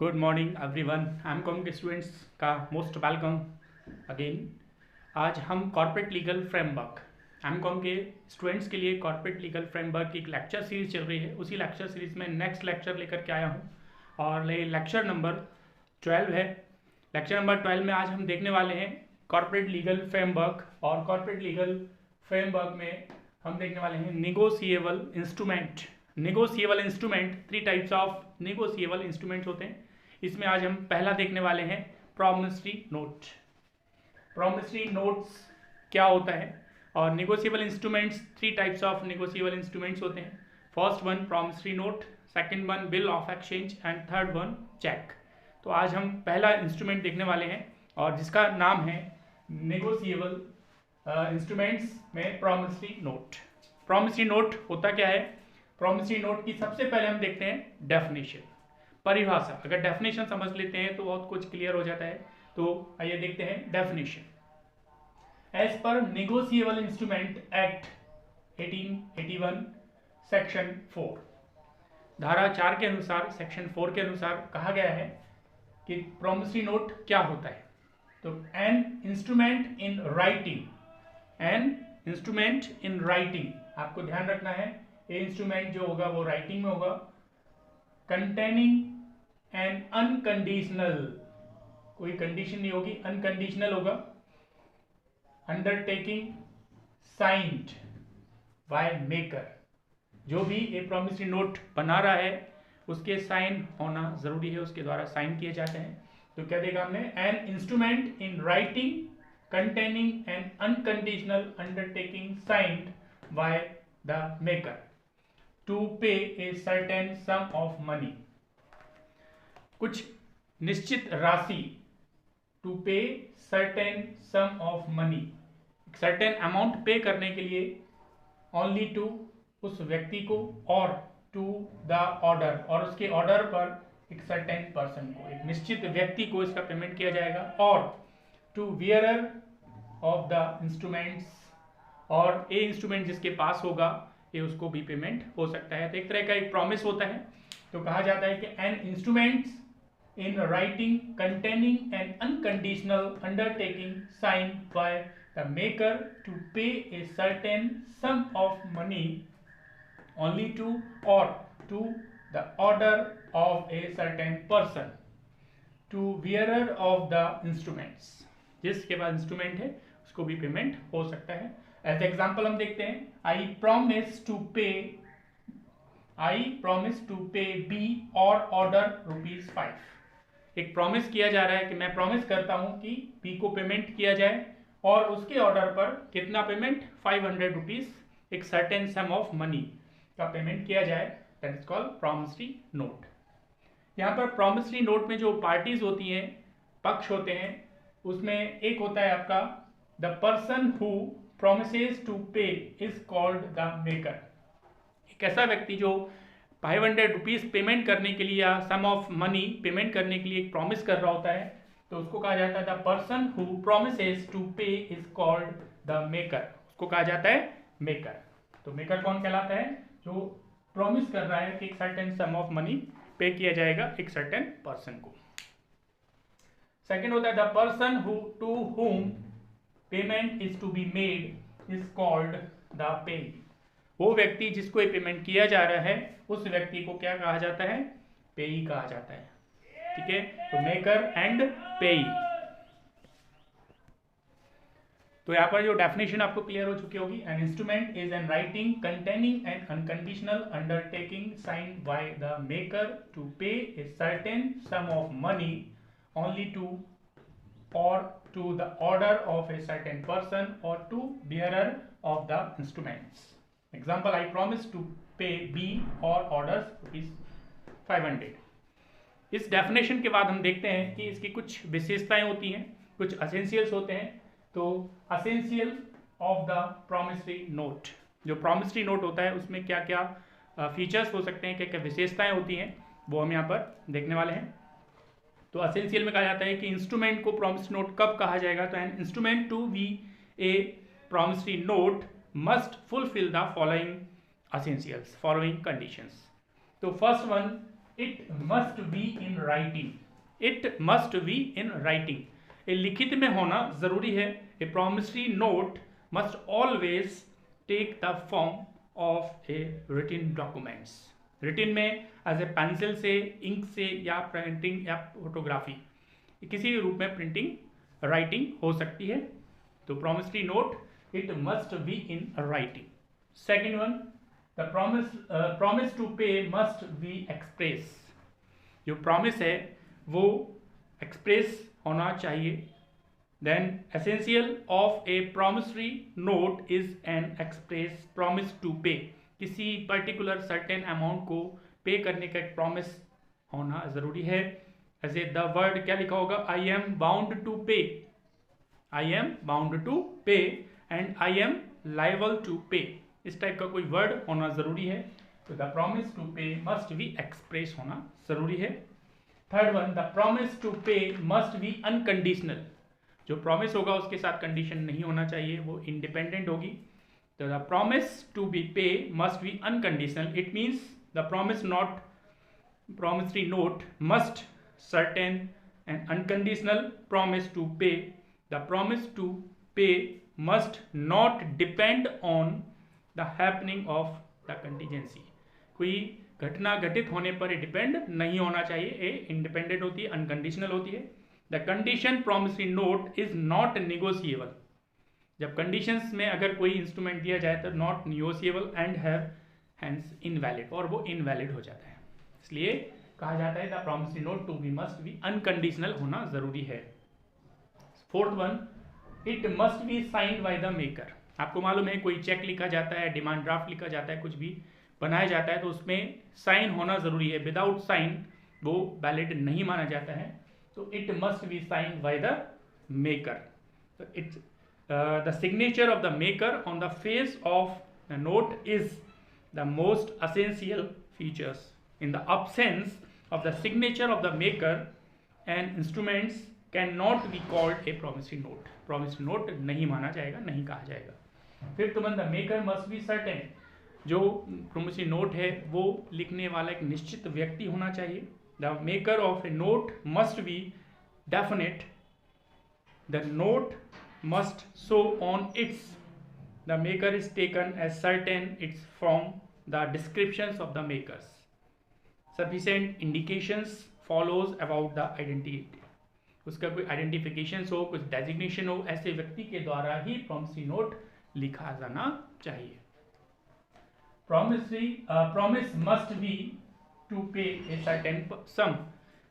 Good morning everyone. MCom के students का most welcome again. आज हम कॉर्पोरेट लीगल फ्रेमवर्क एमकॉम के स्टूडेंट्स के लिए कॉर्पोरेट लीगल फ्रेमवर्क की एक लेक्चर सीरीज चल रही है। उसी लेक्चर सीरीज में नेक्स्ट लेक्चर लेकर के आया हूँ और ये लेक्चर नंबर 12 है। लेक्चर नंबर 12 में आज हम देखने वाले हैं कॉर्पोरेट लीगल फ्रेमवर्क, और कॉर्पोरेट लीगल फ्रेमवर्क में हम देखने वाले हैं negotiable instrument. Negotiable instrument, 3 types of negotiable instruments होते हैं। इसमें आज हम पहला देखने वाले हैं प्रॉमिसरी नोट। प्रॉमिसरी नोट्स क्या होता है, और negotiable instruments 3 types of negotiable instruments होते हैं। First one promissory note, second one bill of exchange and third one cheque. तो आज हम पहला इंस्ट्रूमेंट देखने वाले हैं और जिसका नाम है निगोशिएबल इंस्ट्रूमेंट्स में प्रॉमिसरी नोट। प्रॉमिसरी नोट होता क्या है? प्रॉमिसरी नोट की सबसे पहले हम देखते हैं डेफिनेशन, परिभाषा। अगर डेफिनेशन समझ लेते हैं तो बहुत कुछ क्लियर हो जाता है। तो आइए देखते हैं डेफिनेशन। एज पर निगोशिएबल इंस्ट्रूमेंट एक्ट 1881 सेक्शन 4, धारा 4 के अनुसार, सेक्शन 4 के अनुसार कहा गया है कि प्रॉमिसरी नोट क्या होता है। तो an instrument in writing, an instrument in writing, आपको ध्यान रखना है ये इंस्ट्रूमेंट जो होगा वो राइटिंग में होगा। कंटेनिंग एन अनकंडीशनल, कोई कंडीशन नहीं होगी, अनकंडीशनल होगा। अंडरटेकिंग साइंड बाय मेकर, जो भी ये प्रॉमिसरी नोट बना रहा है उसके साइन होना जरूरी है, उसके द्वारा साइन किए जाते हैं। तो क्या देगा हमने? An instrument in writing containing an unconditional undertaking signed by the maker to pay a certain sum of money, कुछ निश्चित राशि, to pay certain sum of money, certain amount पे करने के लिए, only to उस व्यक्ति को, और to the order, और उसके ऑर्डर पर एक certain person को, एक निश्चित व्यक्ति को इसका पेमेंट किया जाएगा। और to bearer of the instruments, और ये इंस्ट्रूमेंट जिसके पास होगा ये उसको भी पेमेंट हो सकता है। तो एक तरह का एक प्रॉमिस होता है। तो कहा जाता है कि an instruments in writing containing an unconditional undertaking sign by the maker to pay a certain sum of money only to or to the order of a certain person to bearer of the instruments, जिसके बाद instrument है उसको भी payment हो सकता है। As example हम देखते हैं, आई प्रॉमिस टू पे बी और ऑर्डर ₹5। एक प्रॉमिस किया जा रहा है कि मैं प्रॉमिस करता हूं कि बी को पेमेंट किया जाए और उसके ऑर्डर पर कितना पेमेंट? ₹500, एक सर्टेन सम ऑफ मनी का पेमेंट किया जाए। That is called promissory note. यहाँ पर प्रॉमिसरी नोट में जो पार्टीज होती हैं, पक्ष होते हैं, उसमें एक होता है आपका the person who promises to pay is called the maker. एक ऐसा व्यक्ति जो ₹500 पेमेंट करने के लिए या सम ऑफ मनी पेमेंट करने के लिए एक प्रॉमिस कर रहा होता है, तो उसको कहा जाता है the person who promises to pay is called the maker. उसको कहा जाता है मेकर। तो मेकर कौन कहलाता है? जो प्रॉमिस कर रहा है कि एक सर्टेन सम ऑफ मनी पे किया जाएगा एक सर्टेन पर्सन को। सेकेंड होता है the person who to whom payment is to be made is called the payee. वो व्यक्ति जिसको ये पेमेंट किया जा रहा है उस व्यक्ति को क्या कहा जाता है? पेई कहा जाता है। ठीक है, तो मेकर एंड पेई। तो यहाँ पर जो डेफिनेशन आपको क्लियर हो चुकी होगी। An instrument is an writing containing an unconditional undertaking signed by the maker to pay a certain sum of money only to or to the order of a certain person or to bearer of the instruments. Example, I promise to pay B or orders ₹500। इस definition के बाद हम देखते हैं कि इसकी कुछ विशेषताएं होती हैं, कुछ असेंशियल्स होते हैं। तो essential of the promissory note, जो प्रॉमिसरी नोट होता है उसमें क्या क्या फीचर्स हो सकते हैं, क्या क्या विशेषताएं होती हैं, वो हम यहाँ पर देखने वाले हैं। तो असेंशियल में कहा जाता है कि इंस्ट्रूमेंट को प्रॉमिसरी नोट कब कहा जाएगा? तो an instrument to be a promissory note must fulfil the following essentials, following conditions. तो first one it must be in writing, it must be in writing, ये लिखित में होना जरूरी है। A promissory note must always take the form of a written documents, written में as a pencil से, ink से, या प्रिंटिंग या फोटोग्राफी, किसी भी रूप में प्रिंटिंग राइटिंग हो सकती है। तो promissory note it must be in writing. Second one, the promise to pay must be express, जो प्रॉमिस है वो एक्सप्रेस होना चाहिए। Then essential of a promissory note is an express promise to pay, किसी पर्टिकुलर सर्टेन अमाउंट को पे करने का एक प्रॉमिस होना जरूरी है। ऐसे द वर्ड क्या लिखा होगा, आई am bound to pay, I am bound to pay and I am liable to pay, इस टाइप का कोई वर्ड होना जरूरी है। तो the promise to pay must be express होना जरूरी है। Third one, the promise to pay must be unconditional, जो प्रॉमिस होगा उसके साथ कंडीशन नहीं होना चाहिए, वो इंडिपेंडेंट होगी। तो द प्रॉमिस टू बी पे must be unconditional, it means the promissory note must certain an unconditional promise to pay. The promise to pay must not depend on the happening of the contingency. कोई घटना घटित होने पर depend नहीं होना चाहिए, ये इंडिपेंडेंट होती है, अनकंडीशनल होती है। The condition promissory note is not negotiable, जब कंडीशंस में अगर कोई इंस्ट्रूमेंट दिया जाए तो not negotiable and have hence invalid, और वो इनवैलिड हो जाता है, इसलिए कहा जाता है the promissory note to be must be unconditional होना जरूरी है। Fourth one, it must be signed by the maker, आपको मालूम है कोई चेक लिखा जाता है, डिमांड ड्राफ्ट लिखा जाता है, कुछ भी बनाया जाता है तो उसमें साइन होना जरूरी है, विदाउट साइन वो वैलिड नहीं माना जाता है। तो it must be signed by the maker, तो it's the signature of the maker on the face of the note is the most essential features. In the absence of the signature of the maker, an instruments cannot be called a promissory note. promissory note नहीं माना जाएगा, नहीं कहा जाएगा। Fifth one, the maker must be certain, जो promissory note है वो लिखने वाला एक निश्चित व्यक्ति होना चाहिए। The maker of a note must be definite. The note must show on its, the maker is taken as certain it's from the descriptions of the makers. Sufficient indications follows about the identity, उसका कोई identification हो, कुछ designation हो, ऐसे व्यक्ति के द्वारा ही promissory note लिखा जाना चाहिए। Promise must be to pay a certain sum,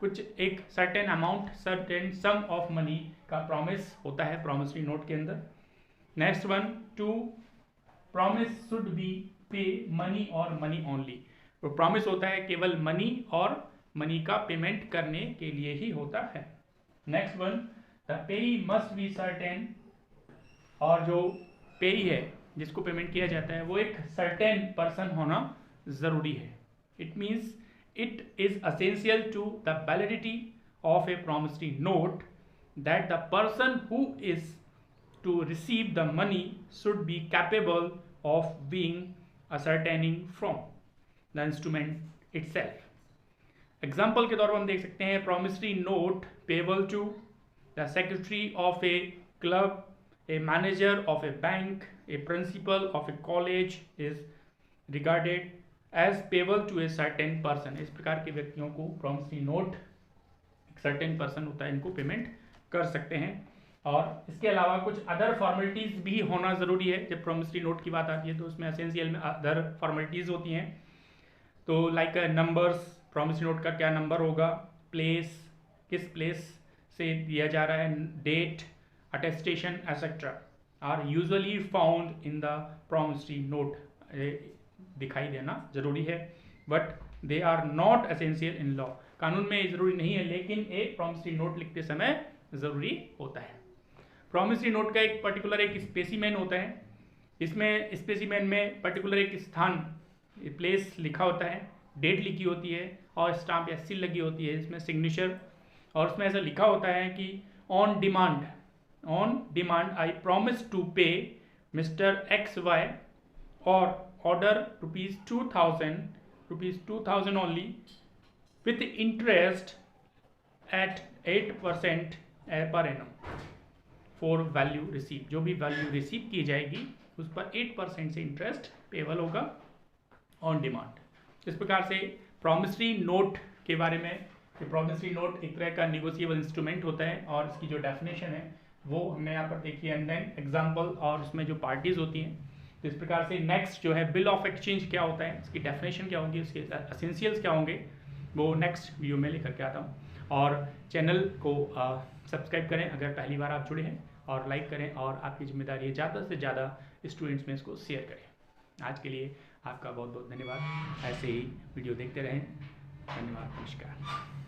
कुछ एक certain amount, certain sum of money का प्रॉमिस होता है प्रॉमिसरी नोट के अंदर। Next one, to promise should be pay money और मनी ओनली, तो प्रॉमिस होता है केवल मनी और मनी का पेमेंट करने के लिए ही होता है। नेक्स्ट वन, द पेई मस्ट बी सर्टेन, और जो पेई है जिसको पेमेंट किया जाता है वो एक सर्टेन पर्सन होना जरूरी है। It means it is essential to the validity of a promissory note that the person who is to receive the money should be capable of being ascertaining from the instrument itself. Example के तौर पर हम देख सकते हैं promissory note payable to the secretary of a club, a manager of a bank, a principal of a college is regarded as payable to a certain person, इस प्रकार के व्यक्तियों को प्रॉमिसरी नोट, एक सर्टेन पर्सन होता है, इनको payment कर सकते हैं। और इसके अलावा कुछ अदर फॉर्मेलिटीज़ भी होना ज़रूरी है। जब प्रॉमिसरी नोट की बात आती है तो उसमें एसेंशियल में अदर फॉर्मेलिटीज़ होती हैं, तो लाइक नंबर्स, प्रॉमिसरी नोट का क्या नंबर होगा, प्लेस, किस प्लेस से दिया जा रहा है, date, attestation etcetera are usually found in the promissory note, दिखाई देना जरूरी है, but they are not essential in law, कानून में जरूरी नहीं है, लेकिन एक प्रॉमिसरी नोट लिखते समय जरूरी होता है। प्रॉमिसरी नोट का एक पर्टिकुलर एक स्पेसिमेन होता है, इसमें स्पेसिमेन में पर्टिकुलर एक स्थान, प्लेस लिखा होता है, डेट लिखी होती है और स्टाम्प या सील लगी होती है, इसमें सिग्नेचर, और उसमें ऐसा लिखा होता है कि on demand I promise to pay mister X Y और order rupees 2000 only with interest at 8% per annum for value receive. जो भी वैल्यू रिसीव की जाएगी उस पर 8% से इंटरेस्ट पेबल होगा ऑन डिमांड। इस प्रकार से प्रॉमिसरी नोट के बारे में, प्रॉमिसरी नोट एक तरह का निगोशिएबल इंस्ट्रूमेंट होता है और इसकी जो डेफिनेशन है वो हमने यहाँ पर देखी है, एंड देन एग्जाम्पल और उसमें जो पार्टीज होती हैं। तो इस प्रकार से नेक्स्ट जो है बिल ऑफ एक्सचेंज क्या होता है, इसकी डेफिनेशन क्या होगी, उसके एसेंशियल्स क्या होंगे, वो नेक्स्ट वीडियो में लेकर के आता हूँ। और चैनल को सब्सक्राइब करें अगर पहली बार आप जुड़े हैं, और लाइक करें, और आपकी जिम्मेदारी है ज़्यादा से ज़्यादा स्टूडेंट्स में इसको शेयर करें। आज के लिए आपका बहुत बहुत धन्यवाद। ऐसे ही वीडियो देखते रहें। धन्यवाद, नमस्कार।